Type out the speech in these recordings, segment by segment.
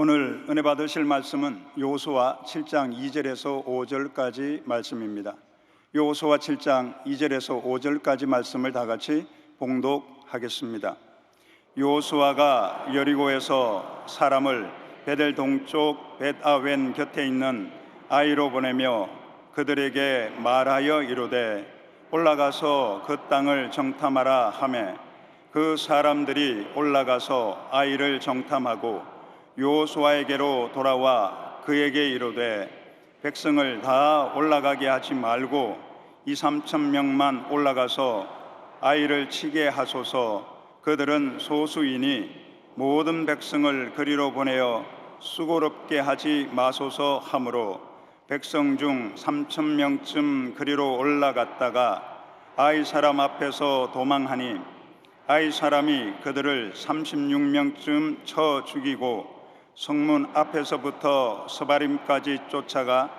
오늘 은혜 받으실 말씀은 여호수아 7장 2절에서 5절까지 말씀입니다. 여호수아 7장 2절에서 5절까지 말씀을 다 같이 봉독하겠습니다. 여호수아가 여리고에서 사람을 베델 동쪽 벳아웬 곁에 있는 아이로 보내며 그들에게 말하여 이르되 올라가서 그 땅을 정탐하라 하매 그 사람들이 올라가서 아이를 정탐하고 여호수아에게로 돌아와 그에게 이르되 백성을 다 올라가게 하지 말고 2-3천 명만 올라가서 아이를 치게 하소서. 그들은 소수이니 모든 백성을 그리로 보내어 수고롭게 하지 마소서 하므로 백성 중 3천 명쯤 그리로 올라갔다가 아이 사람 앞에서 도망하니 아이 사람이 그들을 36명쯤 쳐 죽이고 성문 앞에서부터 스바림까지 쫓아가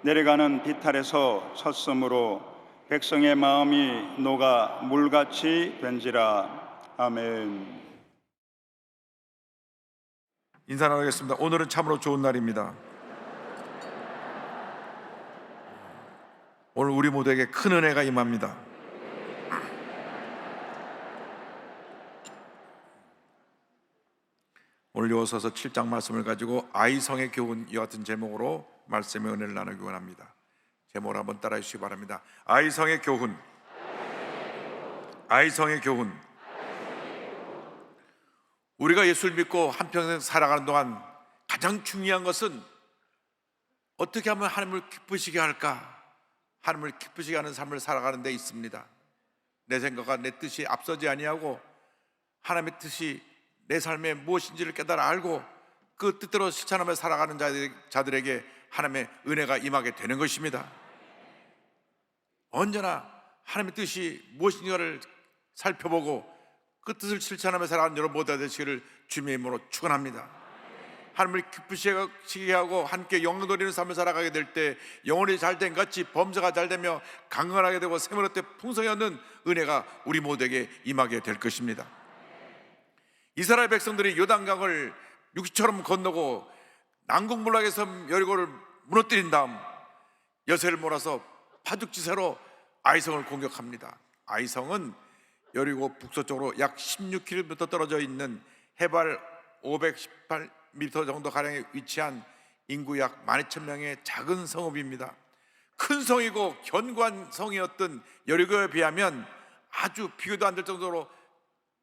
내려가는 비탈에서 쳤으므로 백성의 마음이 녹아 물같이 된지라. 아멘. 인사 나누겠습니다. 오늘은 참으로 좋은 날입니다. 오늘 우리 모두에게 큰 은혜가 임합니다. 오늘 여호수아서 7장 말씀을 가지고 아이성의 교훈, 이와 같은 제목으로 말씀의 은혜를 나누기 원합니다. 제목을 한번 따라해 주시기 바랍니다. 아이성의 교훈. 아이성의 교훈. 우리가 예수를 믿고 한평생 살아가는 동안 가장 중요한 것은 어떻게 하면 하나님을 기쁘시게 할까? 하나님을 기쁘시게 하는 삶을 살아가는 데 있습니다. 내 생각과 내 뜻이 앞서지 아니하고 하나님의 뜻이 내 삶에 무엇인지를 깨달아 알고 그 뜻대로 실천하며 살아가는 자들에게 하나님의 은혜가 임하게 되는 것입니다. 언제나 하나님의 뜻이 무엇인가를 살펴보고 그 뜻을 실천하며 살아가는 여러분 모두가 되시기를 주님의 이름으로 축원합니다. 하나님을 기쁘시게 하고 함께 영광 돌리는 삶을 살아가게 될 때 영혼이 잘된 같이 범사가 잘되며 강건하게 되고 생명의 때 풍성히 얻는 은혜가 우리 모두에게 임하게 될 것입니다. 이스라엘 백성들이 요단강을 육지처럼 건너고 난국물락의 섬 여리고를 무너뜨린 다음 여세를 몰아서 파죽지세로 아이성을 공격합니다. 아이성은 여리고 북서쪽으로 약 16km 떨어져 있는 해발 518m 정도 가량에 위치한 인구 약 12,000명의 작은 성읍입니다. 큰 성이고 견고한 성이었던 여리고에 비하면 아주 비교도 안 될 정도로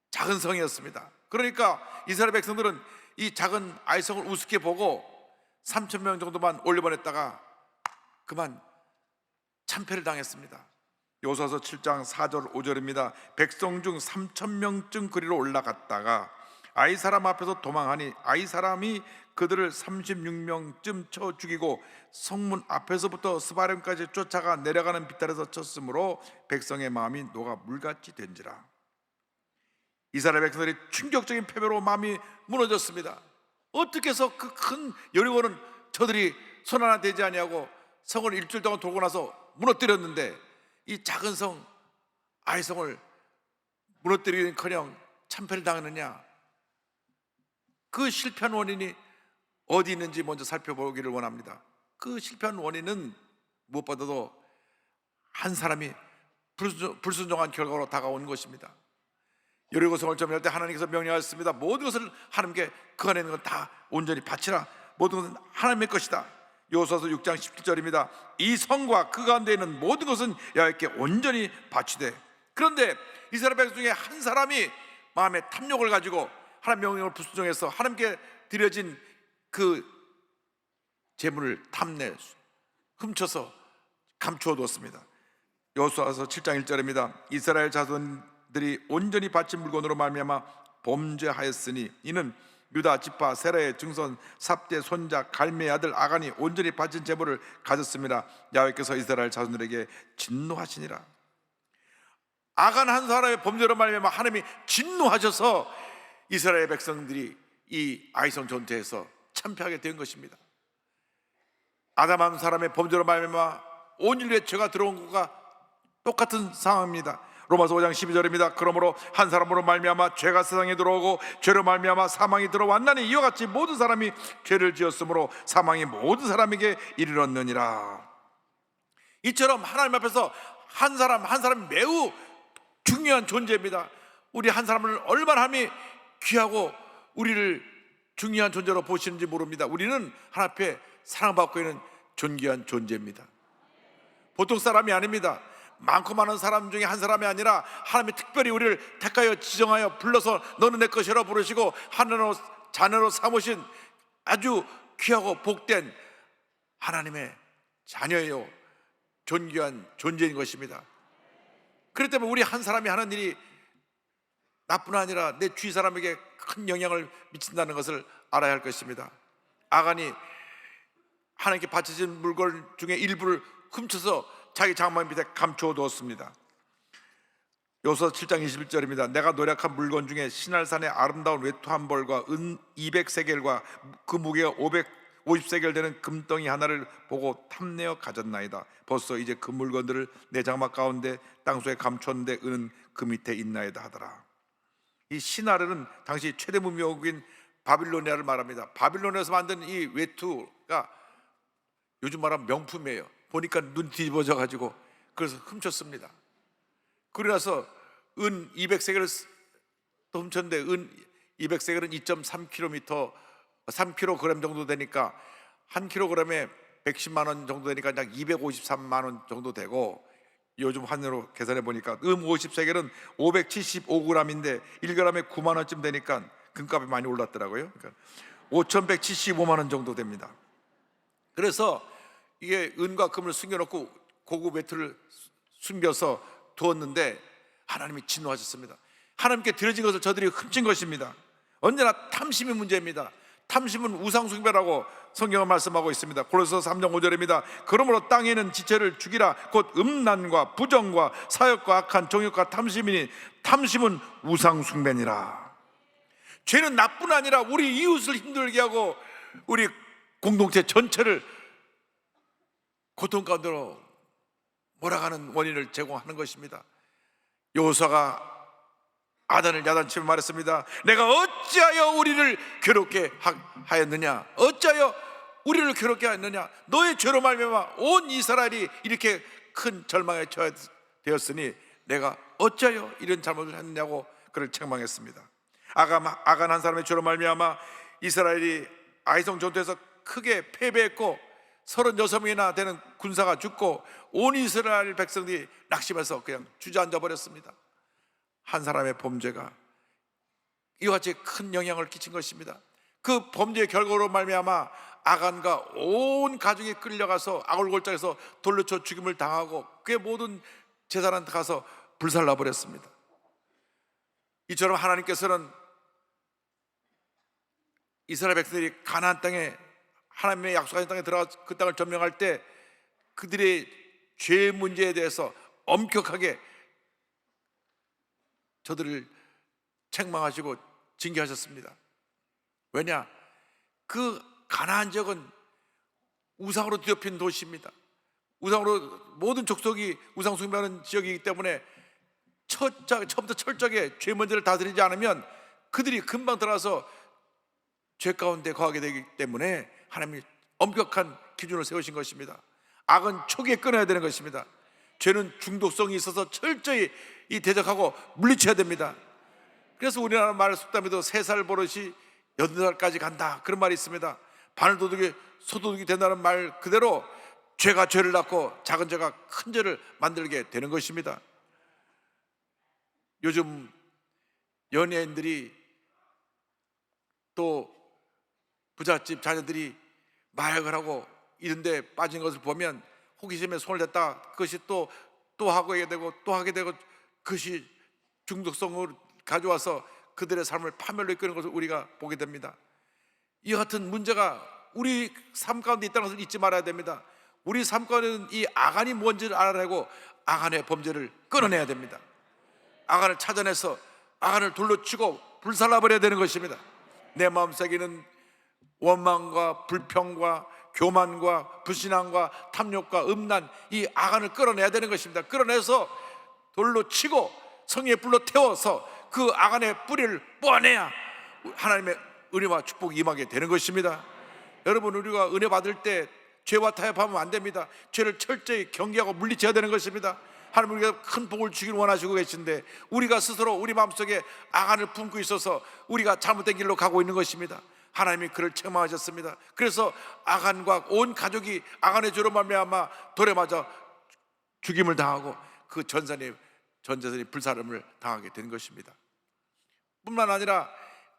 작은 성이었습니다. 그러니까 이스라엘 백성들은 이 작은 아이성을 우습게 보고 3,000명 정도만 올려보냈다가 그만 참패를 당했습니다. 여호수아서 7장 4절 5절입니다. 백성 중 3,000명쯤 그리로 올라갔다가 아이 사람 앞에서 도망하니 아이 사람이 그들을 36명쯤 쳐 죽이고 성문 앞에서부터 스바림까지 쫓아가 내려가는 비탈에서 쳤으므로 백성의 마음이 녹아 물같이 된지라. 이스라엘 백성들이 충격적인 패배로 마음이 무너졌습니다. 어떻게 해서 그 큰 여리고는 저들이 손 하나 대지 아니하고 성을 일주일 동안 돌고 나서 무너뜨렸는데 이 작은 성 아이성을 무너뜨리기는커녕 참패를 당했느냐? 그 실패한 원인이 어디 있는지 먼저 살펴보기를 원합니다. 그 실패한 원인은 무엇보다도 한 사람이 불순종한 결과로 다가온 것입니다. 여리고 성을 점령할 때 하나님께서 명령하셨습니다. 모든 것을 하나님께 그 안에 있는 건 다 온전히 바치라. 모든 것은 하나님의 것이다. 여호수아서 6장 17절입니다. 이 성과 그 가운데 있는 모든 것은 여호와께 온전히 바치되. 그런데 이스라엘 백성 중에 한 사람이 마음의 탐욕을 가지고 하나님 명령을 불순종해서 하나님께 드려진 그 재물을 탐내 훔쳐서 감추어 두었습니다. 여호수아서 7장 1절입니다. 이스라엘 자손들이 온전히 바친 물건으로 말미암아 범죄하였으니 이는 유다 지파 세라의 증손 삽대 손자 갈미의 아들 아간이 온전히 바친 재물을 가졌습니다. 야훼께서 이스라엘 자손들에게 진노하시니라. 아간 한 사람의 범죄로 말미암아 하나님이 진노하셔서 이스라엘 백성들이 이 아이성 전투에서 참패하게 된 것입니다. 아담 한 사람의 범죄로 말미암아 온 인류의 죄가 들어온 것과 똑같은 상황입니다. 로마서 5장 12절입니다. 그러므로 한 사람으로 말미암아 죄가 세상에 들어오고 죄로 말미암아 사망이 들어왔나니 이와 같이 모든 사람이 죄를 지었으므로 사망이 모든 사람에게 이르렀느니라. 이처럼 하나님 앞에서 한 사람 한 사람이 매우 중요한 존재입니다. 우리 한 사람을 얼마나 하나님이 귀하고 우리를 중요한 존재로 보시는지 모릅니다. 우리는 하나님 앞에 사랑받고 있는 존귀한 존재입니다. 보통 사람이 아닙니다. 많고 많은 사람 중에 한 사람이 아니라 하나님이 특별히 우리를 택하여 지정하여 불러서 너는 내 것이라 부르시고 하나님으로 자녀로 삼으신 아주 귀하고 복된 하나님의 자녀예요. 존귀한 존재인 것입니다. 그렇기 때문에 우리 한 사람이 하는 일이 나뿐 아니라 내 주위 사람에게 큰 영향을 미친다는 것을 알아야 할 것입니다. 아간이 하나님께 바쳐진 물건 중에 일부를 훔쳐서 자기 장막 밑에 감추어 두었습니다. 요서 7장 21절입니다. 내가 노력한 물건 중에 시날산의 아름다운 외투 한 벌과 은 200세겔과 그 무게가 550세겔 되는 금덩이 하나를 보고 탐내어 가졌나이다. 벌써 이제 그 물건들을 내 장막 가운데 땅속에 감췄는데 은은 그 밑에 있나이다 하더라. 이 시나르는 당시 최대 문명국인 바빌로니아를 말합니다. 바빌로니아에서 만든 이 외투가 요즘 말하면 명품이에요. 보니까 눈 뒤집어져 가지고 그래서 훔쳤습니다. 그러나서 은 200세겔을 또 훔쳤는데 은 200세겔은 2.3km 3kg 정도 되니까 1kg에 110만 원 정도 되니까 약 253만 원 정도 되고, 요즘 환율로 계산해 보니까 50세겔은 575g인데 1g에 9만 원쯤 되니까 금값이 많이 올랐더라고요. 그러니까 5,175만 원 정도 됩니다. 그래서 이게 은과 금을 숨겨놓고 고급 외투를 숨겨서 두었는데 하나님이 진노하셨습니다. 하나님께 드려진 것을 저들이 훔친 것입니다. 언제나 탐심이 문제입니다. 탐심은 우상숭배라고 성경은 말씀하고 있습니다. 골로새서 3장 5절입니다. 그러므로 땅에는 지체를 죽이라. 곧 음란과 부정과 사욕과 악한 정욕과 탐심이니 탐심은 우상숭배니라. 죄는 나뿐 아니라 우리 이웃을 힘들게 하고 우리 공동체 전체를 고통 가운데로 몰아가는 원인을 제공하는 것입니다. 여호수아가 아단을 야단치며 말했습니다. 내가 어찌하여 우리를 괴롭게 하였느냐? 어찌하여 우리를 괴롭게 하였느냐? 너의 죄로 말미암아 온 이스라엘이 이렇게 큰 절망에 처해 되었으니 내가 어찌하여 이런 잘못을 했느냐고 그를 책망했습니다. 아간 한 사람의 죄로 말미암아 이스라엘이 아이성 전투에서 크게 패배했고 36명이나 되는 군사가 죽고 온 이스라엘 백성들이 낙심해서 그냥 주저앉아 버렸습니다. 한 사람의 범죄가 이와 같이 큰 영향을 끼친 것입니다. 그 범죄의 결과로 말미암아 아간과 온 가족이 끌려가서 아골골장에서 돌로 쳐 죽임을 당하고 그의 모든 재산한테 가서 불살라 버렸습니다. 이처럼 하나님께서는 이스라엘 백성들이 가나안 땅에 하나님의 약속하신 땅에 들어가 그 땅을 점령할 때 그들의 죄 문제에 대해서 엄격하게 저들을 책망하시고 징계하셨습니다. 왜냐? 그 가나안 지역은 우상으로 뒤덮인 도시입니다. 우상으로 모든 족속이 우상 숭배하는 지역이기 때문에 처음부터 철저하게 죄 문제를 다스리지 않으면 그들이 금방 들어가서 죄 가운데 거하게 되기 때문에 하나님이 엄격한 기준을 세우신 것입니다. 악은 초기에 끊어야 되는 것입니다. 죄는 중독성이 있어서 철저히 대적하고 물리쳐야 됩니다. 그래서 우리나라 말 속담에도 3살 버릇이 8살까지 간다 그런 말이 있습니다. 바늘도둑이 소도둑이 된다는 말 그대로 죄가 죄를 낳고 작은 죄가 큰 죄를 만들게 되는 것입니다. 요즘 연예인들이 또 부잣집 자녀들이 마약을 하고 이런 데 빠진 것을 보면 호기심에 손을 댔다 그것이 또 하게 되고 또 하게 되고 그것이 중독성을 가져와서 그들의 삶을 파멸로 이끄는 것을 우리가 보게 됩니다. 이 같은 문제가 우리 삶 가운데 있다는 것을 잊지 말아야 됩니다. 우리 삶 가운데는 이 아간이 뭔지를 알아내고 아간의 범죄를 끊어내야 됩니다. 아간을 찾아내서 아간을 돌로 치고 불살라버려야 되는 것입니다. 내 마음속에는 원망과 불평과 교만과 불신앙과 탐욕과 음란 이 아간을 끌어내야 되는 것입니다. 끌어내서 돌로 치고 성령의 불로 태워서 그 아간의 뿌리를 뽑아내야 하나님의 은혜와 축복이 임하게 되는 것입니다. 여러분, 우리가 은혜 받을 때 죄와 타협하면 안 됩니다. 죄를 철저히 경계하고 물리쳐야 되는 것입니다. 하나님, 우리가 큰 복을 주기를 원하시고 계신데 우리가 스스로 우리 마음속에 아간을 품고 있어서 우리가 잘못된 길로 가고 있는 것입니다. 하나님이 그를 책망하셨습니다. 그래서 아간과 온 가족이 아간의 죄로 말미암아 돌에 맞아 죽임을 당하고 그 전 재산이 불사름을 당하게 된 것입니다. 뿐만 아니라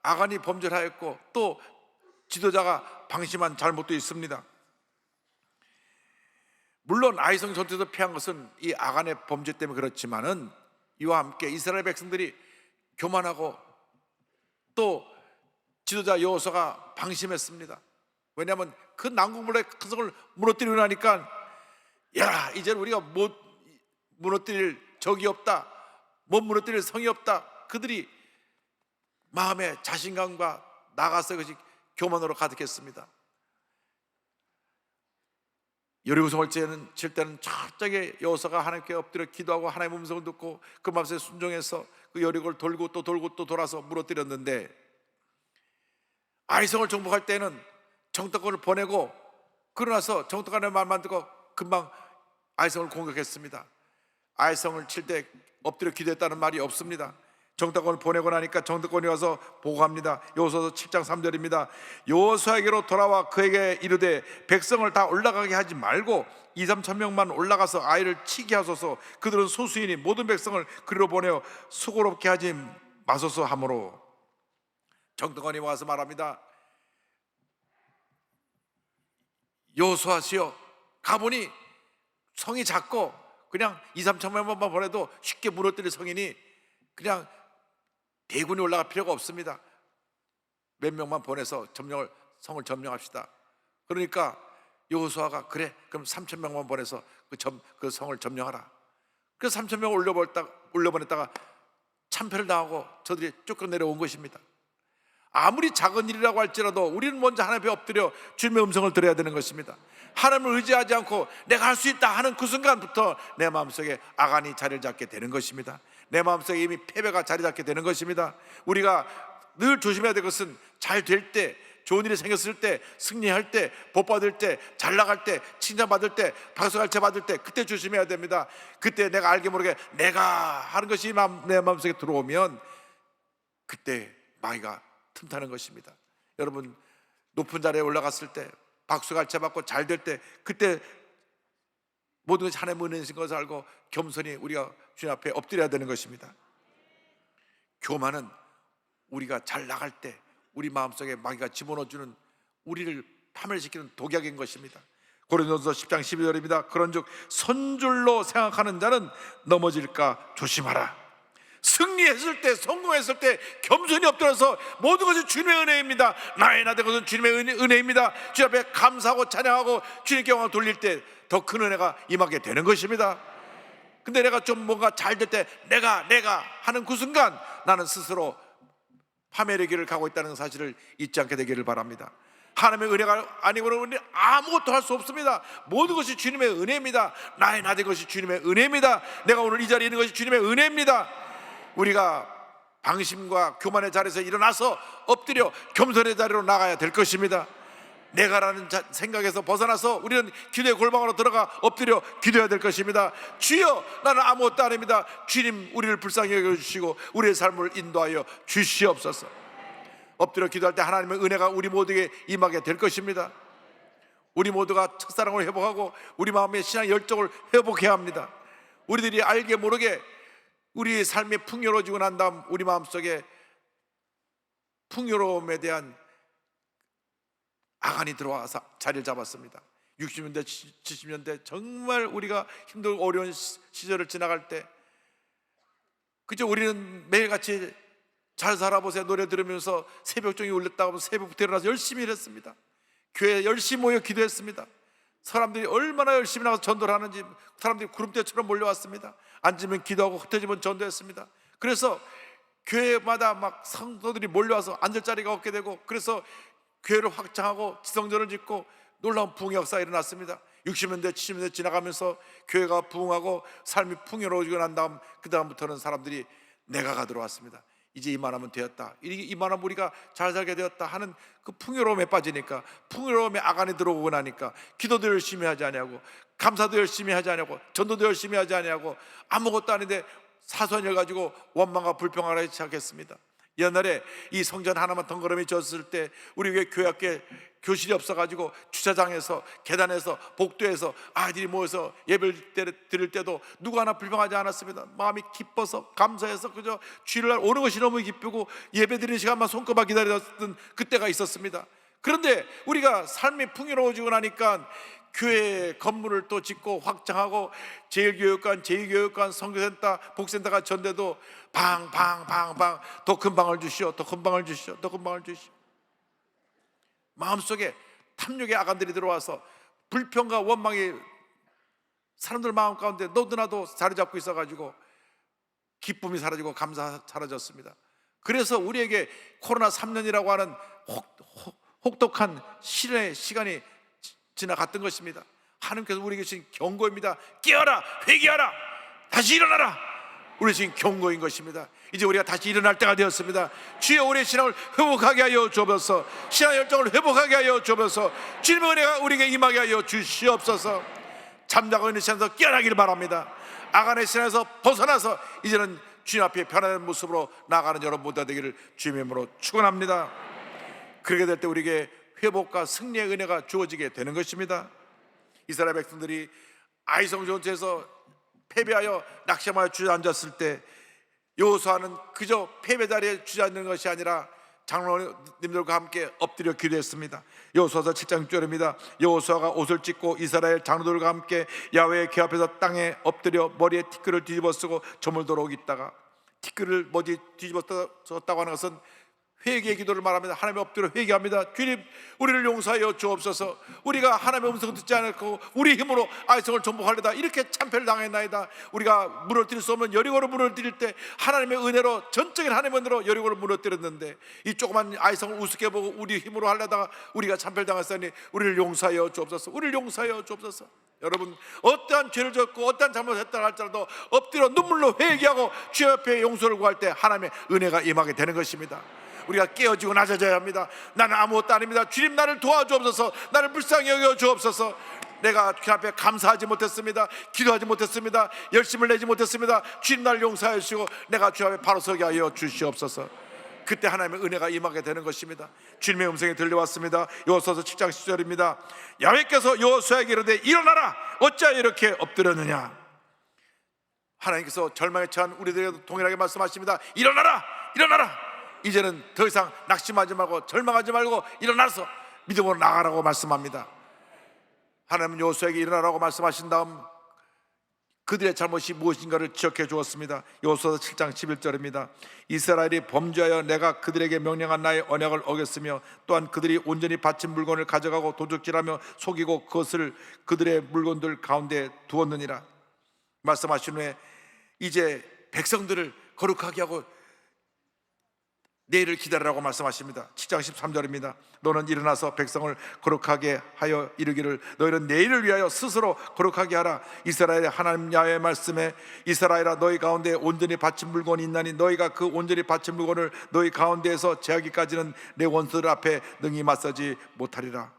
아간이 범죄를 하였고 또 지도자가 방심한 잘못도 있습니다. 물론 아이성 전투에서 피한 것은 이 아간의 범죄 때문에 그렇지만은 이와 함께 이스라엘 백성들이 교만하고 또 지도자 여호수아가 방심했습니다. 왜냐하면 그 난공불락의 큰 성을 무너뜨리고 나니까 야, 이제는 우리가 못 무너뜨릴 적이 없다, 못 무너뜨릴 성이 없다. 그들이 마음의 자신감과 나가서 그것이 교만으로 가득했습니다. 여리고성을 칠 때는 철저하게 여호수아가 하나님께 엎드려 기도하고 하나님의 음성을 듣고 그 마음에 순종해서 그 여리고를 돌고 또 돌아서 무너뜨렸는데, 아이성을 정복할 때는 정탐꾼을 보내고 그러고 나서 정탐관의 말만 듣고 금방 아이성을 공격했습니다. 아이성을 칠 때 엎드려 기도했다는 말이 없습니다. 정탐꾼을 보내고 나니까 정탐꾼이 와서 보고합니다. 여호수아서 7장 3절입니다. 여호수아에게로 돌아와 그에게 이르되 백성을 다 올라가게 하지 말고 2-3천 명만 올라가서 아이를 치게 하소서. 그들은 소수이니 모든 백성을 그리로 보내어 수고롭게 하지 마소서 하므로, 정탐관이 와서 말합니다. 여호수아시여, 가보니 성이 작고 그냥 2-3천 명만 보내도 쉽게 무너뜨릴 성이니 그냥 대군이 올라갈 필요가 없습니다. 몇 명만 보내서 성을 점령합시다. 그러니까 여호수아가 그래, 그럼 3천 명만 보내서 그 성을 점령하라. 그래서 3천 명을 올려보냈다가 참패를 당하고 저들이 쫓겨 내려온 것입니다. 아무리 작은 일이라고 할지라도 우리는 먼저 하나님 앞에 엎드려 주님의 음성을 들어야 되는 것입니다. 하나님을 의지하지 않고 내가 할 수 있다 하는 그 순간부터 내 마음속에 아간이 자리를 잡게 되는 것입니다. 내 마음속에 이미 패배가 자리 잡게 되는 것입니다. 우리가 늘 조심해야 될 것은 잘 될 때, 좋은 일이 생겼을 때, 승리할 때, 복 받을 때, 잘 나갈 때, 칭찬받을 때, 박수갈채 받을 때, 그때 조심해야 됩니다. 그때 내가 알게 모르게 내가 하는 것이 내 마음속에 들어오면 그때 마귀가 틈타는 것입니다. 여러분, 높은 자리에 올라갔을 때, 박수갈채 받고 잘 될 때, 그때 모든 것이 하나님의 은혜이신 것을 알고 겸손히 우리가 주님 앞에 엎드려야 되는 것입니다. 교만은 우리가 잘 나갈 때 우리 마음속에 마귀가 집어넣어주는, 우리를 파멸시키는 독약인 것입니다. 고린도서 10장 12절입니다. 그런즉 선줄로 생각하는 자는 넘어질까 조심하라. 승리했을 때, 성공했을 때 겸손히 엎드려서 모든 것이 주님의 은혜입니다. 나의 나된 것은 주님의 은혜입니다. 주님 앞에 감사하고 찬양하고 주님께 영광을 돌릴 때 더 큰 은혜가 임하게 되는 것입니다. 근데 내가 좀 뭔가 잘 될 때 내가 하는 그 순간 나는 스스로 파멸의 길을 가고 있다는 사실을 잊지 않게 되기를 바랍니다. 하나님의 은혜가 아니고는 우리는 아무것도 할 수 없습니다. 모든 것이 주님의 은혜입니다. 나의 나된 것이 주님의 은혜입니다. 내가 오늘 이 자리에 있는 것이 주님의 은혜입니다. 우리가 방심과 교만의 자리에서 일어나서 엎드려 겸손의 자리로 나가야 될 것입니다. 내가라는 생각에서 벗어나서 우리는 기도의 골방으로 들어가 엎드려 기도해야 될 것입니다. 주여, 나는 아무것도 아닙니다. 주님, 우리를 불쌍히 여겨주시고 우리의 삶을 인도하여 주시옵소서. 엎드려 기도할 때 하나님의 은혜가 우리 모두에게 임하게 될 것입니다. 우리 모두가 첫사랑을 회복하고 우리 마음의 신앙 열정을 회복해야 합니다. 우리들이 알게 모르게 우리의 삶이 풍요로워지고 난 다음 우리 마음속에 풍요로움에 대한 아간이 들어와서 자리를 잡았습니다. 60년대, 70년대 정말 우리가 힘들고 어려운 시절을 지나갈 때 그저 우리는 매일같이 잘 살아보세요 노래 들으면서 새벽종이 울렸다고 하면 새벽부터 일어나서 열심히 일했습니다. 교회에 열심히 모여 기도했습니다. 사람들이 얼마나 열심히 나가서 전도를 하는지 사람들이 구름대처럼 몰려왔습니다. 앉으면 기도하고 흩어지면 전도했습니다. 그래서 교회마다 막 성도들이 몰려와서 앉을 자리가 없게 되고, 그래서 교회를 확장하고 지성전을 짓고 놀라운 부흥의 역사가 일어났습니다. 60년대 70년대 지나가면서 교회가 부흥하고 삶이 풍요로워지고 난 다음 그 다음부터는 사람들이 내가가 들어왔습니다. 이제 이만하면 되었다, 이만하면 우리가 잘 살게 되었다 하는 그 풍요로움에 빠지니까, 풍요로움에 아간이 들어오고 나니까 기도도 열심히 하지 않냐고, 감사도 열심히 하지 않냐고, 전도도 열심히 하지 않냐고, 아무것도 아닌데 사소한 가지고 원망과 불평을 하기 시작했습니다. 옛날에 이 성전 하나만 덩그러미 졌을 때 우리 교회 학교에 교실이 없어가지고 주차장에서, 계단에서, 복도에서 아이들이 모여서 예배를 드릴 때도 누구 하나 불평하지 않았습니다. 마음이 기뻐서, 감사해서 그저 주일날 오는 것이 너무 기쁘고 예배 드리는 시간만 손꼽아 기다렸던 그때가 있었습니다. 그런데 우리가 삶이 풍요로워지고 나니까 교회 건물을 또 짓고 확장하고 제1교육관, 제2교육관, 선교센터, 복센터가 전대도 방방방방 더 큰 방을 주시오, 더 큰 방을 주시오, 더 큰 방을 주시오. 마음속에 탐욕의 아간들이 들어와서 불평과 원망이 사람들 마음 가운데 너도나도 자리 잡고 있어가지고 기쁨이 사라지고 감사 사라졌습니다. 그래서 우리에게 코로나 3년이라고 하는 혹독한 시련의 시간이 지나갔던 것입니다. 하나님께서 우리에게 주신 경고입니다. 깨어라, 회개하라, 다시 일어나라. 우리 주신 경고인 것입니다. 이제 우리가 다시 일어날 때가 되었습니다. 주여, 우리의 신앙을 회복하게 하여 주옵소서. 신앙의 열정을 회복하게 하여 주옵소서. 주님의 은혜가 우리에게 임하게 하여 주시옵소서. 잠자고 있는 시간에서 깨어나기를 바랍니다. 아간의 신앙에서 벗어나서 이제는 주님 앞에 편안한 모습으로 나아가는 여러분 모두가 되기를 주님의 이름으로 축원합니다. 그렇게 될 때 우리에게 회복과 승리의 은혜가 주어지게 되는 것입니다. 이스라엘 백성들이 아이성 전투에서 패배하여 낙심하여 주저앉았을 때 여호수아는 그저 패배 자리에 주저앉는 것이 아니라 장로님들과 함께 엎드려 기도했습니다. 여호수아서 7장 6절입니다. 여호수아가 옷을 찢고 이스라엘 장로들과 함께 야훼의 궤 앞에서 땅에 엎드려 머리에 티끌을 뒤집어 쓰고 저물도록 있다가, 티끌을 머리 뒤집어 썼다고 하는 것은 회개의 기도를 말합니다. 하나님의 엎드려 회개합니다. 주님, 우리를 용서하여 주옵소서. 우리가 하나님의 음성을 듣지 않고 우리 힘으로 아이성을 정복하려다 이렇게 참패를 당했나이다. 우리가 무너뜨릴 수 없는 여리고를 무너뜨릴 때 하나님의 은혜로, 전적인 하나님의 은혜로 여리고를 무너뜨렸는데 이 조그만 아이성을 우습게 보고 우리 힘으로 하려다가 우리가 참패를 당했으니 우리를 용서하여 주옵소서. 우리를 용서하여 주옵소서. 여러분, 어떠한 죄를 졌고 어떠한 잘못을 했다 할지라도 엎드려 눈물로 회개하고 주 앞에 용서를 구할 때 하나님의 은혜가 임하게 되는 것입니다. 우리가 깨어지고 낮아져야 합니다. 나는 아무것도 아닙니다. 주님, 나를 도와주옵소서. 나를 불쌍히 여겨 주옵소서. 내가 주 앞에 감사하지 못했습니다. 기도하지 못했습니다. 열심을 내지 못했습니다. 주님, 나를 용서하여 주시고 내가 주 앞에 바로 서게 하여 주시옵소서. 그때 하나님의 은혜가 임하게 되는 것입니다. 주님의 음성이 들려왔습니다. 여호수아서 7장 10절입니다. 야훼께서 여호수아에게 이르되 일어나라, 어찌하여 이렇게 엎드렸느냐. 하나님께서 절망에 처한 우리들에게도 동일하게 말씀하십니다. 일어나라, 일어나라. 이제는 더 이상 낙심하지 말고 절망하지 말고 일어나서 믿음으로 나가라고 말씀합니다. 하나님은 여호수아에게 일어나라고 말씀하신 다음 그들의 잘못이 무엇인가를 지적해 주었습니다. 여호수아서 7장 11절입니다. 이스라엘이 범죄하여 내가 그들에게 명령한 나의 언약을 어겼으며 또한 그들이 온전히 바친 물건을 가져가고 도둑질하며 속이고 그것을 그들의 물건들 가운데 두었느니라. 말씀하신 후에 이제 백성들을 거룩하게 하고 내일을 기다리라고 말씀하십니다. 7장 13절입니다. 너는 일어나서 백성을 거룩하게 하여 이르기를 너희는 내일을 위하여 스스로 거룩하게 하라. 이스라엘의 하나님 야훼의 말씀에 이스라엘아, 너희 가운데 온전히 바친 물건이 있나니 너희가 그 온전히 바친 물건을 너희 가운데에서 제하기까지는 내 원수들 앞에 능히 맞서지 못하리라.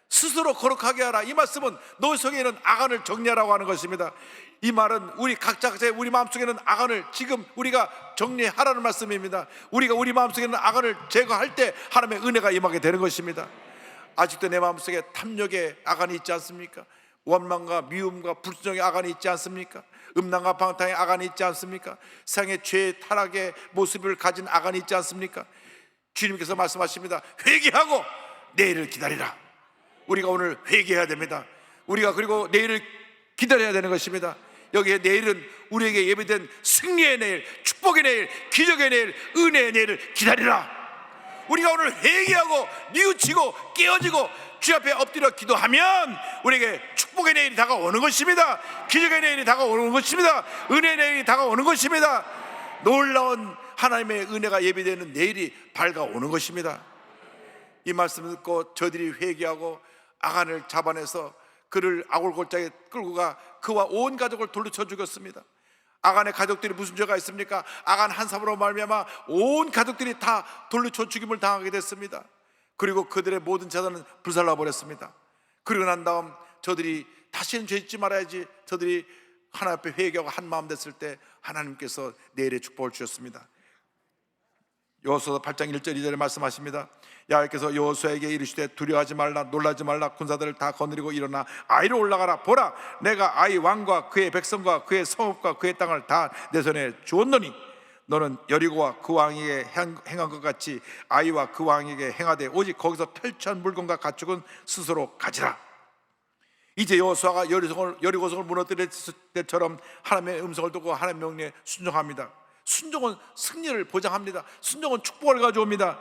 스스로 거룩하게 하라. 이 말씀은 너희 속에 있는 아간을 정리하라고 하는 것입니다. 이 말은 우리 각자의 우리 마음속에 있는 아간을 지금 우리가 정리하라는 말씀입니다. 우리가 우리 마음속에 있는 아간을 제거할 때 하나님의 은혜가 임하게 되는 것입니다. 아직도 내 마음속에 탐욕의 아간이 있지 않습니까? 원망과 미움과 불순종의 아간이 있지 않습니까? 음란과 방탕의 아간이 있지 않습니까? 세상의 죄의 타락의 모습을 가진 아간이 있지 않습니까? 주님께서 말씀하십니다. 회개하고 내일을 기다리라. 우리가 오늘 회개해야 됩니다. 우리가 그리고 내일을 기다려야 되는 것입니다. 여기에 내일은 우리에게 예비된 승리의 내일, 축복의 내일, 기적의 내일, 은혜의 내일을 기다리라. 우리가 오늘 회개하고 뉘우치고 깨어지고 주 앞에 엎드려 기도하면 우리에게 축복의 내일이 다가오는 것입니다. 기적의 내일이 다가오는 것입니다. 은혜의 내일이 다가오는 것입니다. 놀라운 하나님의 은혜가 예비되는 내일이 밝아오는 것입니다. 이 말씀을 듣고 저들이 회개하고 아간을 잡아내서 그를 아골골짜기에 끌고 가 그와 온 가족을 돌려쳐 죽였습니다. 아간의 가족들이 무슨 죄가 있습니까? 아간 한 사람으로 말미암아 온 가족들이 다 돌려쳐 죽임을 당하게 됐습니다. 그리고 그들의 모든 재산은 불살라 버렸습니다. 그리고 난 다음 저들이 다시는 죄 짓지 말아야지, 저들이 하나님 앞에 회개하고 한 마음 됐을 때 하나님께서 내일의 축복을 주셨습니다. 여호수아 8장 1절 2절에 말씀하십니다. 여호와께서 여호수아에게 이르시되 두려워하지 말라, 놀라지 말라. 군사들을 다 거느리고 일어나 아이로 올라가라. 보라, 내가 아이 왕과 그의 백성과 그의 성읍과 그의 땅을 다 내 손에 주었노니 너는 여리고와 그 왕에게 행한 것 같이 아이와 그 왕에게 행하되 오직 거기서 탈취한 물건과 가축은 스스로 가지라. 이제 여호수아가 여리고성을 무너뜨릴 때처럼 하나님의 음성을 듣고 하나님의 명령에 순종합니다. 순종은 승리를 보장합니다. 순종은 축복을 가져옵니다.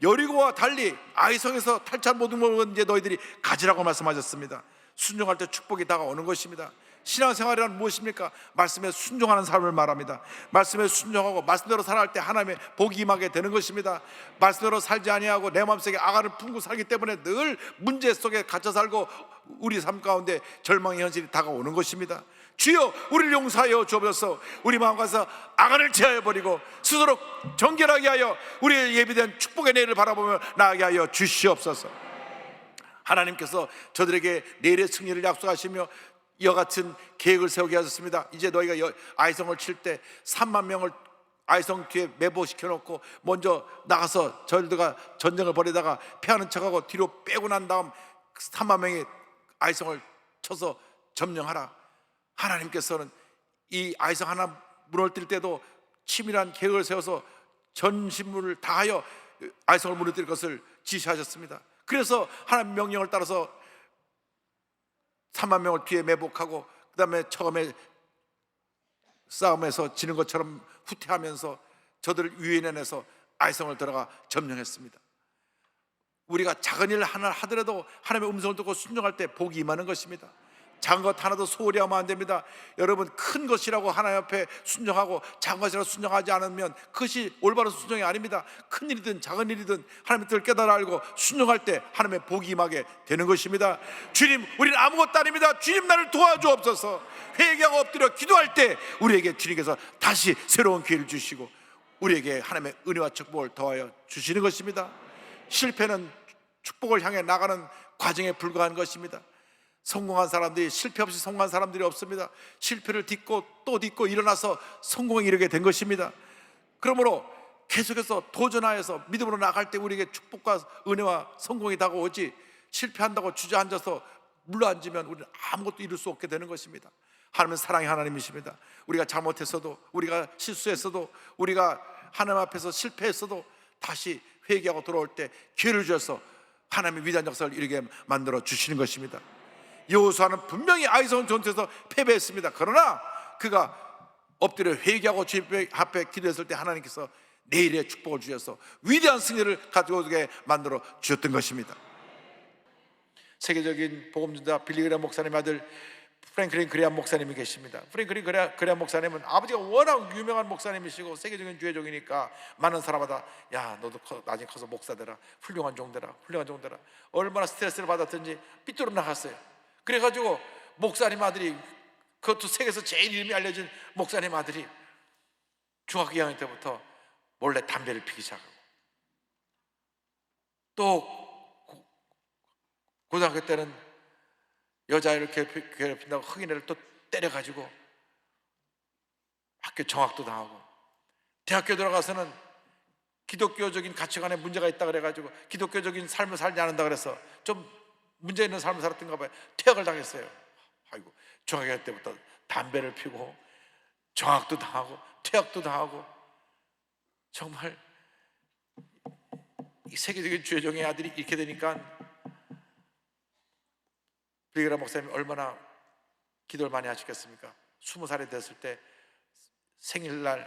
여리고와 달리 아이성에서 탈취한 모든 것은 이제 너희들이 가지라고 말씀하셨습니다. 순종할 때 축복이 다가오는 것입니다. 신앙생활이란 무엇입니까? 말씀에 순종하는 삶을 말합니다. 말씀에 순종하고 말씀대로 살아갈 때 하나님의 복이 임하게 되는 것입니다. 말씀대로 살지 아니하고 내 마음속에 악을 품고 살기 때문에 늘 문제 속에 갇혀 살고 우리 삶 가운데 절망의 현실이 다가오는 것입니다. 주여 우리를 용서하여 주옵소서. 우리 마음가서 악을 제하여 버리고 스스로 정결하게 하여 우리의 예비된 축복의 내일을 바라보며 나아가게 하여 주시옵소서. 하나님께서 저들에게 내일의 승리를 약속하시며 이와 같은 계획을 세우게 하셨습니다. 이제 너희가 아이성을 칠 때 3만 명을 아이성 뒤에 매복시켜 놓고 먼저 나가서 저들과 전쟁을 벌이다가 패하는 척하고 뒤로 빼고 난 다음 3만 명이 아이성을 쳐서 점령하라. 하나님께서는 이 아이성 하나 무너뜨릴 때도 치밀한 계획을 세워서 전신문을 다하여 아이성을 무너뜨릴 것을 지시하셨습니다. 그래서 하나님 명령을 따라서 3만 명을 뒤에 매복하고 그 다음에 처음에 싸움에서 지는 것처럼 후퇴하면서 저들을 유인해내서 아이성을 들어가 점령했습니다. 우리가 작은 일 하나 하더라도 하나님의 음성을 듣고 순종할 때 복이 임하는 것입니다. 작은 것 하나도 소홀히 하면 안 됩니다. 여러분, 큰 것이라고 하나님 앞에 순종하고 작은 것이라고 순종하지 않으면 그것이 올바른 순종이 아닙니다. 큰 일이든 작은 일이든 하나님의 뜻을 깨달아 알고 순종할 때 하나님의 복이 임하게 되는 것입니다. 주님, 우리는 아무것도 아닙니다. 주님, 나를 도와주옵소서. 회개하고 엎드려 기도할 때 우리에게 주님께서 다시 새로운 기회를 주시고 우리에게 하나님의 은혜와 축복을 더하여 주시는 것입니다. 실패는 축복을 향해 나가는 과정에 불과한 것입니다. 성공한 사람들이 실패 없이 성공한 사람들이 없습니다. 실패를 딛고 또 딛고 일어나서 성공에 이르게 된 것입니다. 그러므로 계속해서 도전하여서 믿음으로 나갈 때 우리에게 축복과 은혜와 성공이 다가오지, 실패한다고 주저앉아서 물러앉으면 우리는 아무것도 이룰 수 없게 되는 것입니다. 하나님은 사랑의 하나님이십니다. 우리가 잘못했어도, 우리가 실수했어도, 우리가 하나님 앞에서 실패했어도 다시 회개하고 돌아올 때 기회를 주셔서 하나님의 위대한 역사를 이루게 만들어 주시는 것입니다. 여호수아는 분명히 아이성 전투에서 패배했습니다. 그러나 그가 엎드려 회개하고 주님 앞에 기도했을 때 하나님께서 내일의 축복을 주셔서 위대한 승리를 가져오게 만들어 주셨던 것입니다. 세계적인 복음전자 빌리 그레이엄 목사님 아들 프랭클린 그레이엄 목사님이 계십니다. 프랭클린 그레이엄 목사님은 아버지가 워낙 유명한 목사님이시고 세계적인 주의종이니까 많은 사람마다 야, 너도 나중에 커서 목사 되라, 훌륭한 종 되라, 훌륭한 종 되라. 얼마나 스트레스를 받았든지 삐뚤어 나갔어요. 그래가지고 목사님 아들이, 그것도 세계에서 제일 이름이 알려진 목사님 아들이 중학교 2학년 때부터 몰래 담배를 피기 시작하고, 또 고등학교 때는 여자애를 괴롭힌다고 흑인애를 또 때려가지고 학교 정학도 당하고, 대학교 들어가서는 기독교적인 가치관에 문제가 있다 그래가지고 기독교적인 삶을 살지 않는다 그래서 좀 문제 있는 삶을 살았던가 봐요. 퇴학을 당했어요. 아이고, 중학교 때부터 담배를 피고 정학도 당하고 퇴학도 당하고, 정말 이 세계적인 주의종의 아들이 이렇게 되니까 빌리그레이엄 목사님이 얼마나 기도를 많이 하셨겠습니까? 20살이 됐을 때 생일날,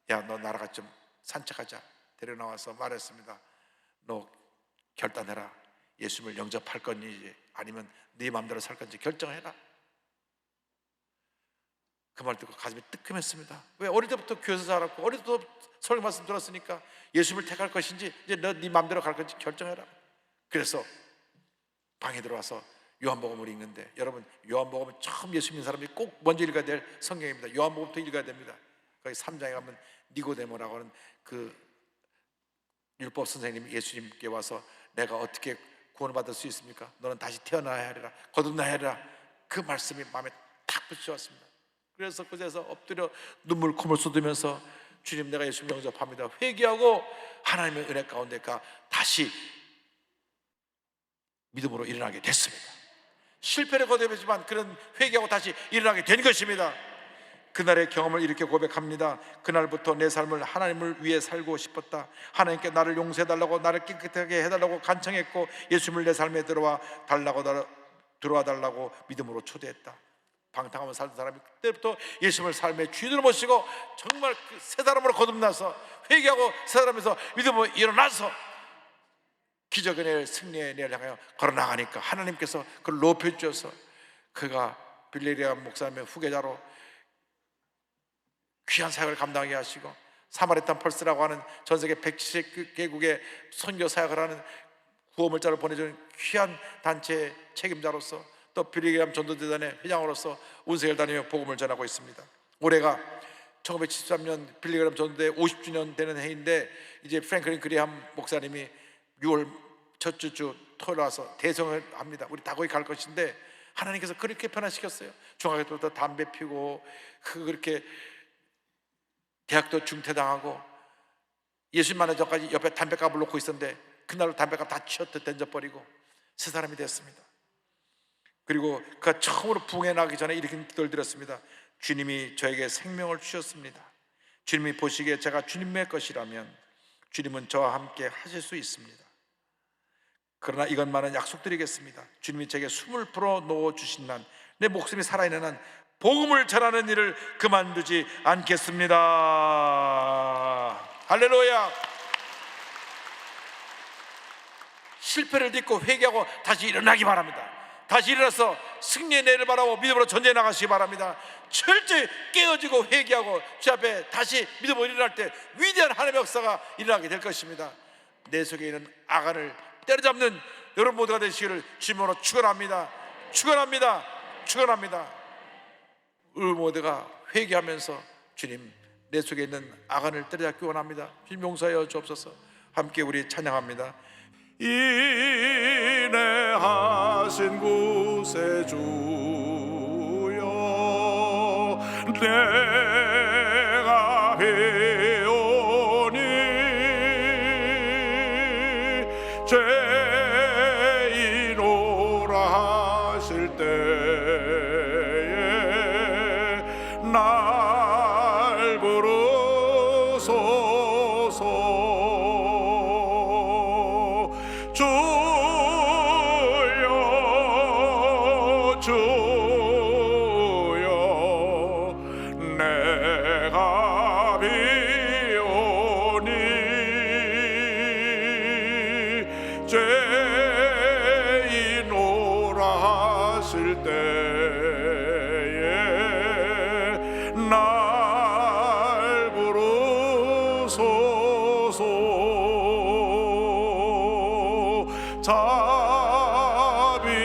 야, 너 나랑 같이 좀 산책하자 데려나와서 말했습니다. 너 결단해라. 예수님을 영접할 건지 아니면 네 마음대로 살 건지 결정해라. 그 말 듣고 가슴이 뜨끔했습니다. 왜? 어릴 때부터 교회에서 자랐고 어릴 때부터 설교 말씀 들었으니까 예수님을 택할 것인지 이제 너 네 마음대로 갈 건지 결정해라. 그래서 방에 들어와서 요한복음을 읽는데, 여러분 요한복음은 처음 예수 믿는 사람이 꼭 먼저 읽어야 될 성경입니다. 요한복음부터 읽어야 됩니다. 거기 3장에 가면 니고데모라고 하는 그 율법 선생님이 예수님께 와서 내가 어떻게 구원을 받을 수 있습니까? 너는 다시 태어나야 하리라, 거듭나야 하리라. 그 말씀이 마음에 탁 붙여왔습니다. 그래서 그제서 엎드려 눈물 콧물 쏟으면서 주님, 내가 예수 영접합니다, 회개하고 하나님의 은혜 가운데 다시 믿음으로 일어나게 됐습니다. 실패를 거듭했지만 그런 회개하고 다시 일어나게 된 것입니다. 그날의 경험을 이렇게 고백합니다. 그날부터 내 삶을 하나님을 위해 살고 싶었다. 하나님께 나를 용서해달라고, 나를 깨끗하게 해달라고 간청했고, 예수님을 내 삶에 들어와 달라고 믿음으로 초대했다. 방탕하며 살던 사람이 그때부터 예수님을 삶의 주인으로 모시고 정말 그 새 사람으로 거듭나서 회개하고 새 사람에서 믿음으로 일어나서 기적의 내 승리의 내를 향하여 걸어나가니까 하나님께서 그를 높여주셔서 그가 빌레리암 목사님의 후계자로 귀한 사역을 감당하게 하시고, 사마리탄 펄스라고 하는 전세계 170개국의 선교 사역을 하는 구호물자를 보내주는 귀한 단체의 책임자로서, 또 빌레리암 전도대단의 회장으로서 온 세계를 다니며 복음을 전하고 있습니다. 올해가 1973년 빌레리암 전도대 50주년 되는 해인데, 이제 프랭클린 그레이엄 목사님이 6월 첫 주 토요일 와서 대성을 합니다. 우리 다 거기 갈 것인데, 하나님께서 그렇게 변화시켰어요. 중학교 때부터 담배 피고 그렇게 대학도 중퇴당하고 예수님 만나기 전까지 옆에 담배값을 놓고 있었는데 그날로 담배값 다 치웠듯 던져버리고 새 사람이 됐습니다. 그리고 그가 처음으로 부흥해 나가기 전에 이렇게 기도를 드렸습니다. 주님이 저에게 생명을 주셨습니다. 주님이 보시기에 제가 주님의 것이라면 주님은 저와 함께 하실 수 있습니다. 그러나 이것만은 약속드리겠습니다. 주님이 제게 숨을 불어넣어 주신 한, 내 목숨이 살아있는 한 복음을 전하는 일을 그만두지 않겠습니다. 할렐루야. 실패를 딛고 회개하고 다시 일어나기 바랍니다. 다시 일어나서 승리의 내일을 바라고 믿음으로 전쟁해 나가시기 바랍니다. 철저히 깨어지고 회개하고 주 앞에 다시 믿음으로 일어날 때 위대한 하나님의 역사가 일어나게 될 것입니다. 내 속에 있는 악안을 때려잡는 여러분 모두가 되시기를 주님으로 축원합니다. 축원합니다. 축원합니다. 우리 모두가 회개하면서 주님, 내 속에 있는 악안을 때려잡기 원합니다. 주님 용서하여 주옵소서. 함께 우리 찬양합니다. 인내하신 곳에 주여 내가 배우니 죄인오라 하실 때에 날 부르소서. 주여 주여 내가 비오니 죄인오라 하실 때에 날 부르소서.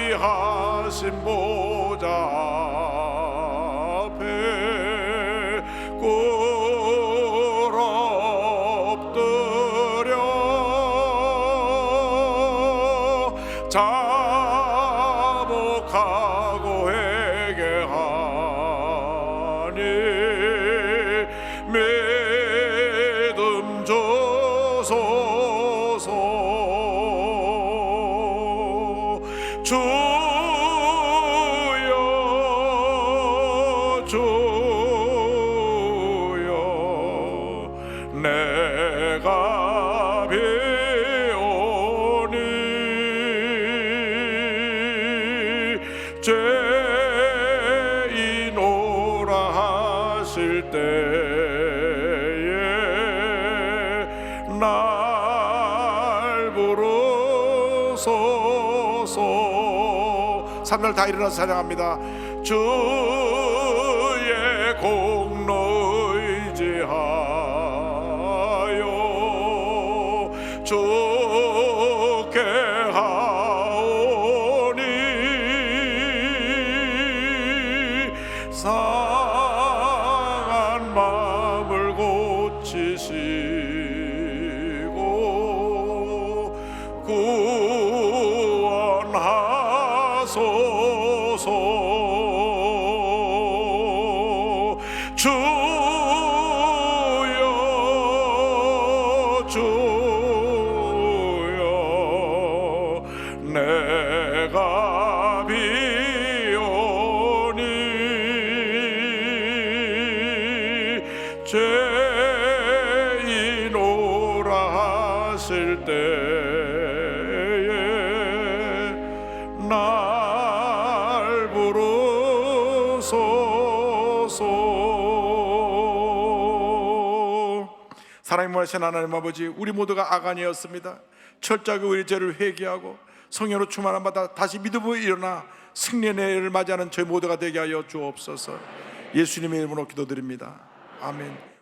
자비하신 보좌 앞에 꿇어 엎드려 자복하고 회개하니 믿음 주소서. 주여 주여 내가 배우니 죄인오라 하실 때에 날 부르소서. 삼날 다 일어나서 찬양합니다. 주의 공로 의지하여 주께 하오니 주여 주여 내가 비오니 죄인오라 하실 때에 날 부르소서. 사랑의 무하신 하나님 아버지, 우리 모두가 악한이었습니다. 철저하게 우리 죄를 회개하고 성령으로 충만함 받아 다시 믿음으로 일어나 승리의 내일을 맞이하는 저희 모두가 되게 하여 주옵소서. 예수님의 이름으로 기도드립니다. 아멘.